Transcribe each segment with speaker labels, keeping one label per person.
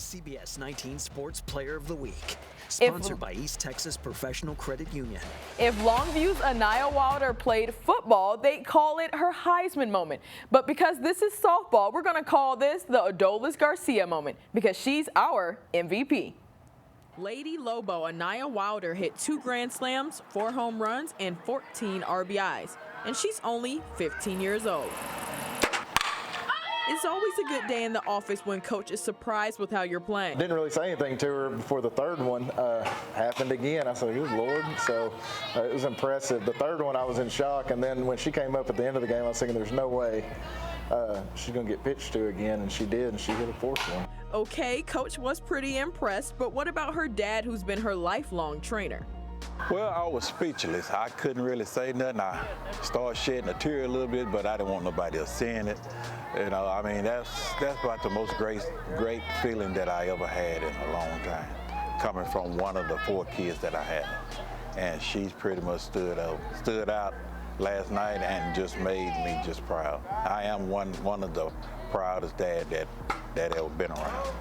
Speaker 1: CBS 19 Sports Player of the Week, sponsored by East Texas Professional Credit Union.
Speaker 2: If Longview's Aniya Wilder played football, they call it her Heisman moment. But because this is softball, we're going to call this the Adolis Garcia moment because she's our MVP. Lady Lobo Aniya Wilder hit 2 grand slams, 4 home runs, and 14 RBIs. And she's only 15 years old. It's always a good day in the office when coach is surprised with how you're playing.
Speaker 3: Didn't really say anything to her before the third one happened again. I said, good Lord. So it was impressive. The third one, I was in shock. And then when she came up at the end of the game, I was thinking there's no way she's going to get pitched to again. And she did, and she hit a 4th one.
Speaker 2: Okay, coach was pretty impressed, but what about her dad, who's been her lifelong trainer?
Speaker 4: Well, I was speechless. I couldn't really say nothing. I started shedding a tear a little bit, but I didn't want nobody else seeing it. You know, I mean, that's about the most great feeling that I ever had in a long time, coming from one of the 4 kids that I had. And she's pretty much stood out last night and just made me just proud. I am one of the proudest dad that ever been around.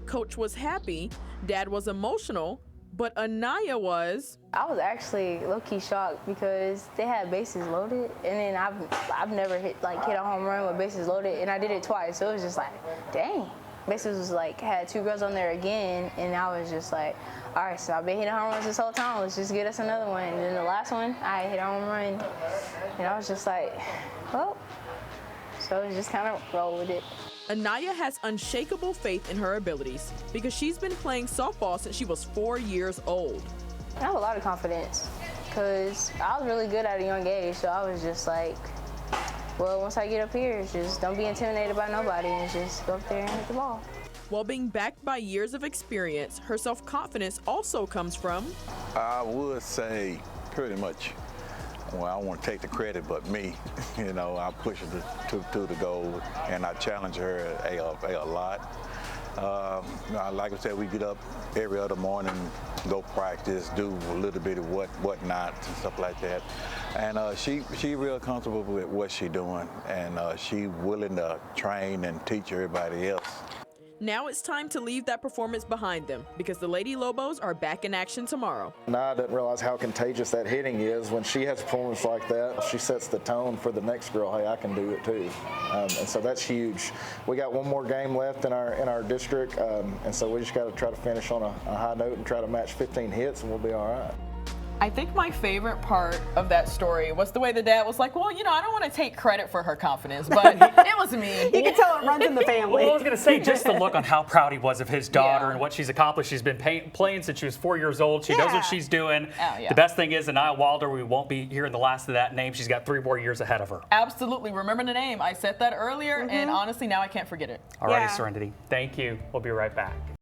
Speaker 2: Coach was happy, dad was emotional, but Aniya was.
Speaker 5: I was actually low-key shocked because they had bases loaded, and then I've never hit a home run with bases loaded, and I did it twice, so it was just like, dang. Bases was had 2 girls on there again, and I was just like, all right, so I've been hitting home runs this whole time. Let's just get us another one. And then the last one, I hit a home run, and I was just like, well, so it just kind of roll with it.
Speaker 2: Aniya has unshakable faith in her abilities because she's been playing softball since she was 4 years old.
Speaker 5: I have a lot of confidence because I was really good at a young age, so I was just like, well, once I get up here, just don't be intimidated by nobody and just go up there and hit the ball.
Speaker 2: While being backed by years of experience, her self-confidence also comes from?
Speaker 4: I would say pretty much, well, I don't want to take the credit, but me, you know, I push her to the goal, and I challenge her a lot. Like I said, we get up every other morning, go practice, do a little bit of whatnot and stuff like that. And she real comfortable with what she doing, and she willing to train and teach everybody else.
Speaker 2: Now it's time to leave that performance behind them because the Lady Lobos are back in action tomorrow.
Speaker 3: Now I didn't realize how contagious that hitting is. When she has a performance like that, she sets the tone for the next girl. Hey, I can do it too. And so that's huge. We got one more game left in our district, and so we just got to try to finish on a high note and try to match 15 hits, and we'll be all right.
Speaker 2: I think my favorite part of that story was the way the dad was like, well, you know, I don't want to take credit for her confidence, but it was me.
Speaker 6: You can tell it runs in the family.
Speaker 7: Well, I was going to say, just the look on how proud he was of his daughter and what she's accomplished. She's been playing since she was 4 years old. She knows what she's doing. The best thing is, Aniya Wilder, we won't be hearing the last of that name. She's got 3 more years ahead of her.
Speaker 2: Absolutely. Remember the name. I said that earlier, and honestly, now I can't forget it.
Speaker 7: All righty, Serenity. Thank you. We'll be right back.